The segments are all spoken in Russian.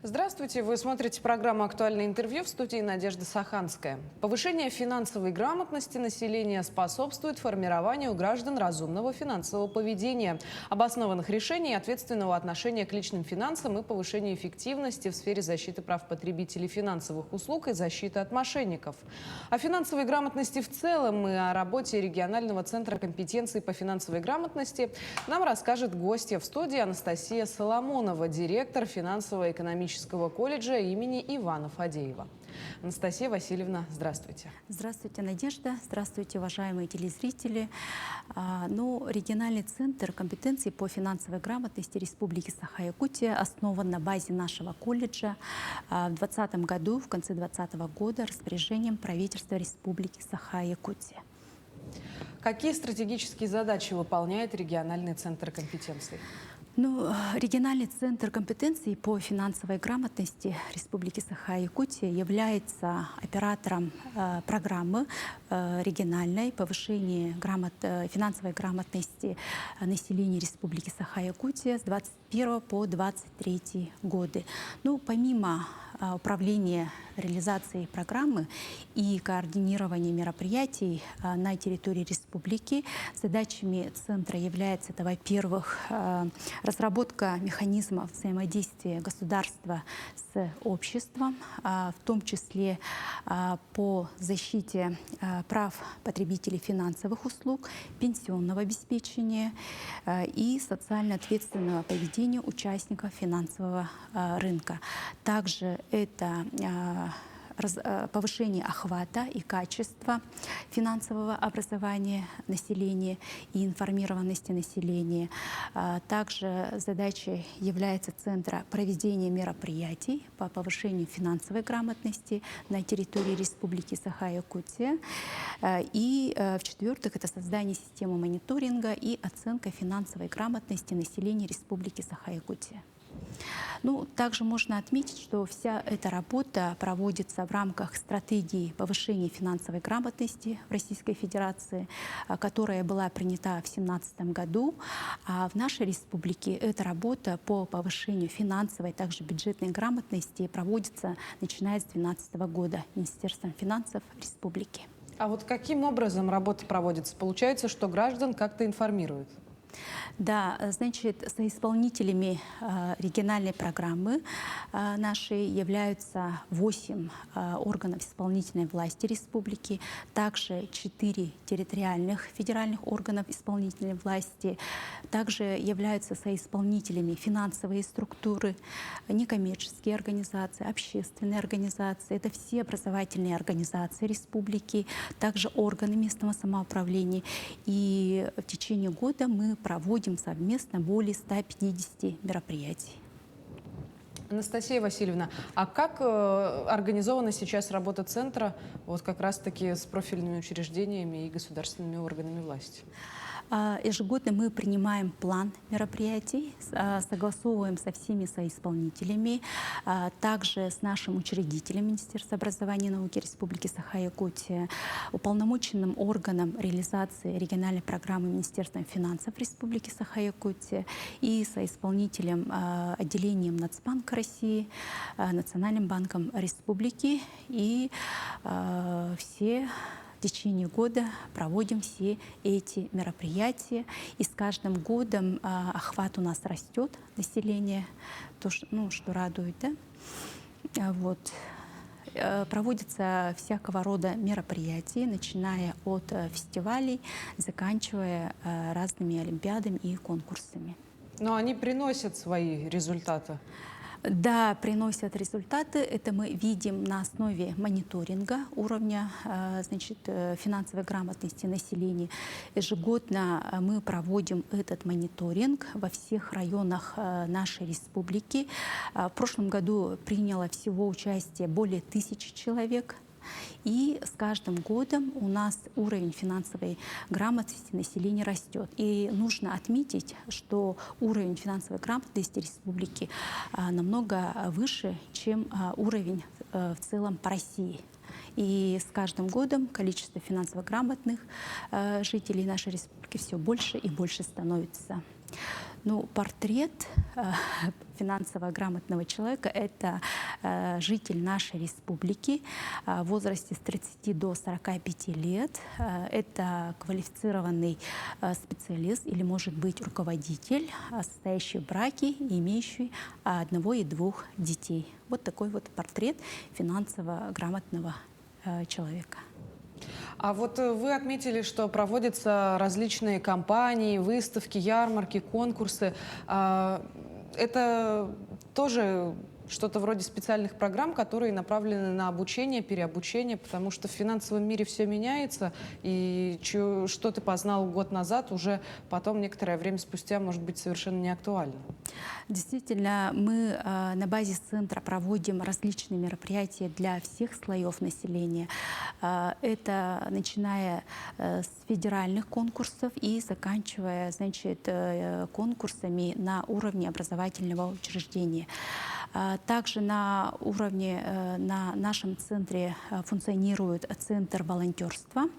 Здравствуйте, вы смотрите программу «Актуальное интервью», в студии Надежда Саханская. Повышение финансовой грамотности населения способствует формированию у граждан разумного финансового поведения, обоснованных решений и ответственного отношения к личным финансам и повышению эффективности в сфере защиты прав потребителей финансовых услуг и защиты от мошенников. О финансовой грамотности в целом и о работе регионального центра компетенции по финансовой грамотности нам расскажет гостья в студии Анастасия Соломонова, директор финансово-экономического колледжа имени Ивана Фадеева. Анастасия Васильевна, здравствуйте. Здравствуйте, Надежда. Здравствуйте, уважаемые телезрители. Региональный центр компетенции по финансовой грамотности Республики Саха-Якутия основан на базе нашего колледжа в 2020 году, в конце 2020 года, распоряжением правительства Республики Саха-Якутия. Какие стратегические задачи выполняет региональный центр компетенции? Региональный центр компетенции по финансовой грамотности Республики Саха-Якутия является оператором программы региональной повышения финансовой грамотности населения Республики Саха-Якутия с 2021 по 2023 годы. Помимо управления реализацией программы и координирования мероприятий на территории республики, задачами центра является, это, во-первых, разработка механизмов взаимодействия государства с обществом, в том числе по защите прав потребителей финансовых услуг, пенсионного обеспечения и социально ответственного поведения участников финансового рынка. Также это повышение охвата и качества финансового образования населения и информированности населения. Также задачей является Центра проведения мероприятий по повышению финансовой грамотности на территории Республики Саха-Якутия. И в-четвертых, это создание системы мониторинга и оценка финансовой грамотности населения Республики Саха-Якутия. Также можно отметить, что вся эта работа проводится в рамках стратегии повышения финансовой грамотности в Российской Федерации, которая была принята в 2017 году. А в нашей республике эта работа по повышению финансовой, также бюджетной грамотности проводится начиная с 2012 года Министерством финансов республики. А вот каким образом работа проводится? Получается, что граждан как-то информируют? Да, значит, соисполнителями региональной программы нашей являются 8 органов исполнительной власти республики, также 4 территориальных федеральных органов исполнительной власти, также являются соисполнителями финансовые структуры, некоммерческие организации, общественные организации, это все образовательные организации республики, также органы местного самоуправления. И в течение года мы проводим совместно более 150 мероприятий. Анастасия Васильевна, а как организована сейчас работа центра вот как раз-таки с профильными учреждениями и государственными органами власти? Ежегодно мы принимаем план мероприятий, согласовываем со всеми соисполнителями, также с нашим учредителем Министерства образования и науки Республики Саха-Якутия, уполномоченным органом реализации региональной программы Министерством финансов Республики Саха-Якутия и соисполнителем отделением Нацбанка России, Национальным банком Республики, и все в течение года проводим все эти мероприятия. И с каждым годом охват у нас растет населения, то, что радует. Да? Проводятся всякого рода мероприятия, начиная от фестивалей, заканчивая разными олимпиадами и конкурсами. Но они приносят свои результаты? Да, приносят результаты. Это мы видим на основе мониторинга уровня финансовой грамотности населения. Ежегодно мы проводим этот мониторинг во всех районах нашей республики. В прошлом году приняло всего участие более 1000 человек. И с каждым годом у нас уровень финансовой грамотности населения растет. И нужно отметить, что уровень финансовой грамотности республики намного выше, чем уровень в целом по России. И с каждым годом количество финансово грамотных жителей нашей республики все больше и больше становится. Ну, портрет финансово грамотного человека — это житель нашей республики в возрасте с 30 до 45 лет. Это квалифицированный специалист или, может быть, руководитель, состоящий в браке и имеющий одного и двух детей. Вот такой вот портрет финансово грамотного человека. А вот вы отметили, что проводятся различные кампании, выставки, ярмарки, конкурсы. Это тоже что-то вроде специальных программ, которые направлены на обучение, переобучение, потому что в финансовом мире все меняется, и что ты познал год назад, уже потом, некоторое время спустя, может быть совершенно не актуально. Действительно, мы на базе центра проводим различные мероприятия для всех слоев населения. Это начиная с федеральных конкурсов и заканчивая, значит, конкурсами на уровне образовательного учреждения. Также на уровне, на нашем центре функционирует центр волонтерства,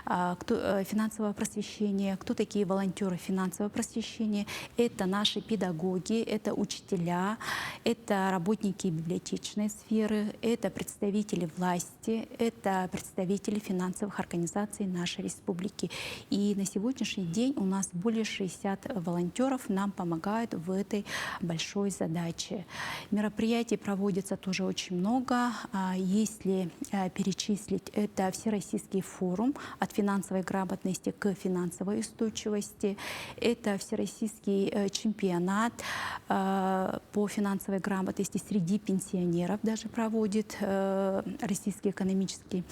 финансового просвещения. Кто такие волонтеры финансового просвещения? Это наши педагоги, это учителя, это работники библиотечной сферы, это представители власти, это представители финансовых организаций нашей республики. И на сегодняшний день у нас более 60 волонтеров нам помогают в этой большой задаче. Мероприятий проводится тоже очень много. Если перечислить, это Всероссийский форум от финансовой грамотности к финансовой устойчивости. Это Всероссийский чемпионат по финансовой грамотности среди пенсионеров даже проводит Российский экономический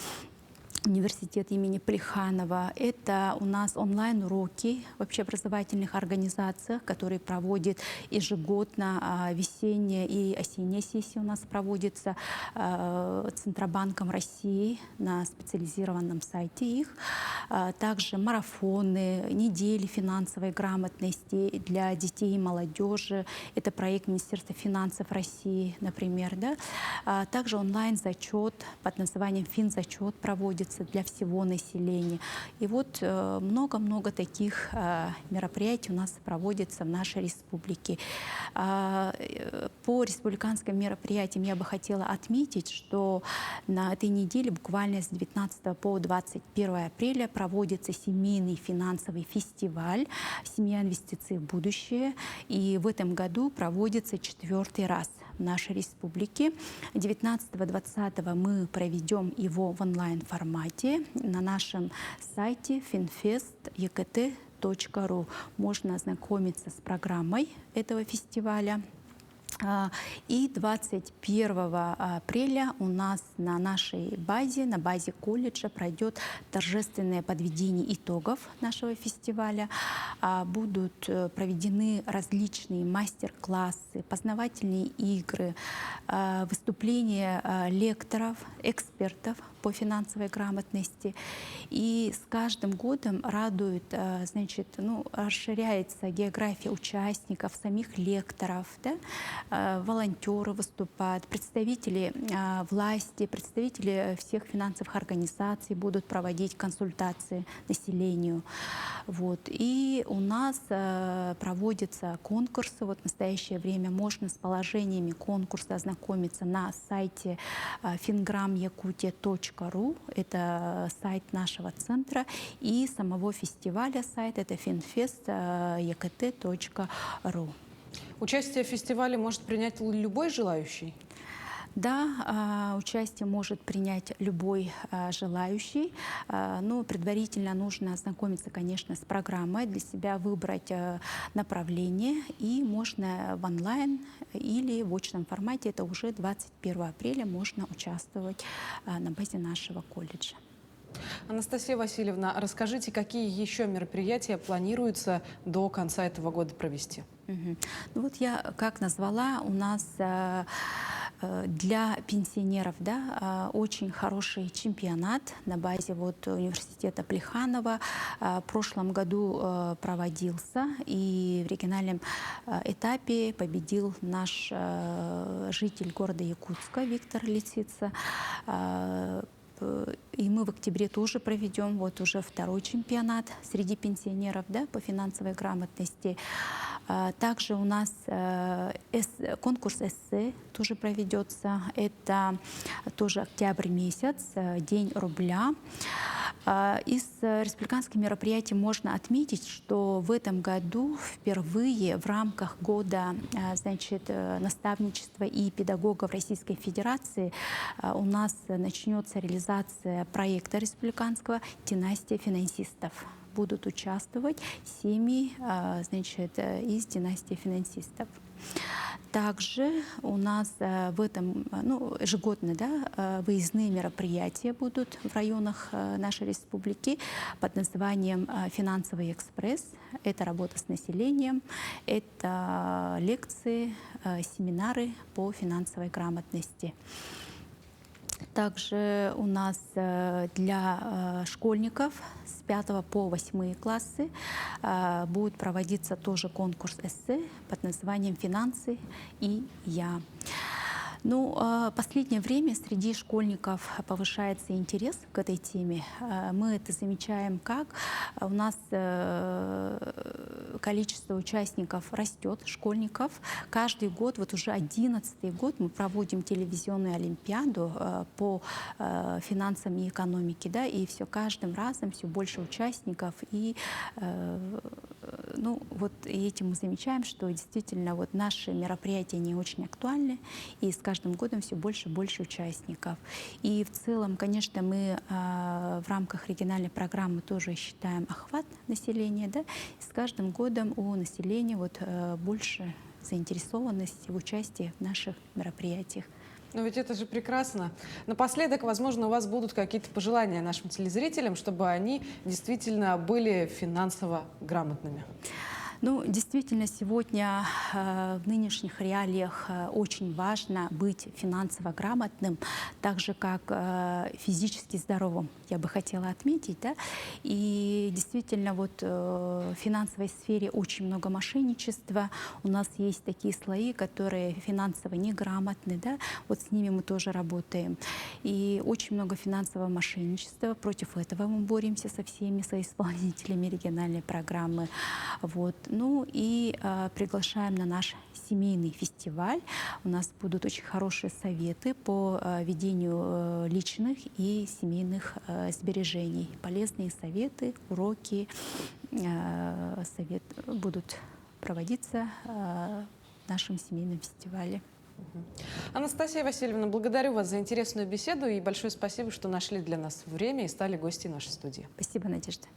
университет имени Плеханова. Это у нас онлайн-уроки в общеобразовательных организациях, которые проводят ежегодно. Весенняя и осенняя сессии у нас проводится Центробанком России на специализированном сайте их. Также марафоны, недели финансовой грамотности для детей и молодежи. Это проект Министерства финансов России, например. Да? Также онлайн-зачет под названием «Финзачет» проводится для всего населения. И вот много-много таких мероприятий у нас проводится в нашей республике. По республиканским мероприятиям я бы хотела отметить, что на этой неделе, буквально с 19 по 21 апреля, проводится семейный финансовый фестиваль «Семья инвестиций в будущее». И в этом году проводится 4-й раз в нашей республике. 19-20 мы проведем его в онлайн-формате на нашем сайте finfest.ekt.ru. Можно ознакомиться с программой этого фестиваля. И 21 апреля у нас на нашей базе, на базе колледжа, пройдет торжественное подведение итогов нашего фестиваля. Будут проведены различные мастер-классы, познавательные игры, выступления лекторов, экспертов по финансовой грамотности. И с каждым годом радует, значит, расширяется география участников, самих лекторов, да? Волонтеры выступают, представители власти, представители всех финансовых организаций будут проводить консультации населению. Вот. И у нас проводятся конкурсы. Вот в настоящее время можно с положениями конкурса ознакомиться на сайте fingramyakutia.ru. Это сайт нашего центра. И самого фестиваля сайт — это finfest.ekt.ru. Участие в фестивале может принять любой желающий? Да, участие может принять любой желающий, но предварительно нужно ознакомиться, конечно, с программой, для себя выбрать направление, и можно в онлайн или в очном формате, это уже 21 апреля, можно участвовать на базе нашего колледжа. Анастасия Васильевна, расскажите, какие еще мероприятия планируется до конца этого года провести? Ну вот я как назвала, у нас для пенсионеров, да, очень хороший чемпионат на базе вот университета Плеханова. В прошлом году проводился, и в региональном этапе победил наш житель города Якутска Виктор Лисица. И мы в октябре тоже проведем вот уже 2-й чемпионат среди пенсионеров, да, по финансовой грамотности. Также у нас конкурс эссе тоже проведется. Это тоже октябрь месяц, День рубля. Из республиканских мероприятий можно отметить, что в этом году впервые в рамках года, значит, наставничества и педагогов Российской Федерации у нас начнется реализация проекта республиканского «Династия финансистов». Будут участвовать семьи, значит, из династии финансистов. Также у нас в этом, ежегодно, да, выездные мероприятия будут в районах нашей республики под названием «Финансовый экспресс». Это работа с населением, это лекции, семинары по финансовой грамотности. Также у нас для школьников с 5 по 8 классы будет проводиться тоже конкурс эссе под названием «Финансы и я». Ну, последнее время среди школьников повышается интерес к этой теме. Мы это замечаем, как у нас количество участников растет, школьников. Каждый год, вот уже 11-й год, мы проводим телевизионную олимпиаду по финансам и экономике, да, и все каждым разом все больше участников. И вот этим мы замечаем, что действительно вот наши мероприятия не очень актуальны, и с каждым годом все больше и больше участников. И в целом, конечно, мы в рамках региональной программы тоже считаем охват населения, да, и с каждым годом у населения вот больше заинтересованности в участии в наших мероприятиях. Но ведь это же прекрасно. Напоследок, возможно, у вас будут какие-то пожелания нашим телезрителям, чтобы они действительно были финансово грамотными. Ну, действительно, сегодня в нынешних реалиях очень важно быть финансово грамотным, так же, как физически здоровым, я бы хотела отметить. Да? И действительно, вот в финансовой сфере очень много мошенничества. У нас есть такие слои, которые финансово неграмотны, да? Вот с ними мы тоже работаем. И очень много финансового мошенничества. Против этого мы боремся со всеми соисполнителями региональной программы. Вот. Ну и приглашаем на наш семейный фестиваль. У нас будут очень хорошие советы по ведению личных и семейных сбережений. Полезные советы, уроки будут проводиться в нашем семейном фестивале. Анастасия Васильевна, благодарю вас за интересную беседу и большое спасибо, что нашли для нас время и стали гостьей нашей студии. Спасибо, Надежда.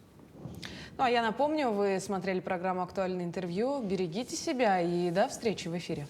Ну а я напомню, вы смотрели программу «Актуальное интервью». Берегите себя и до встречи в эфире.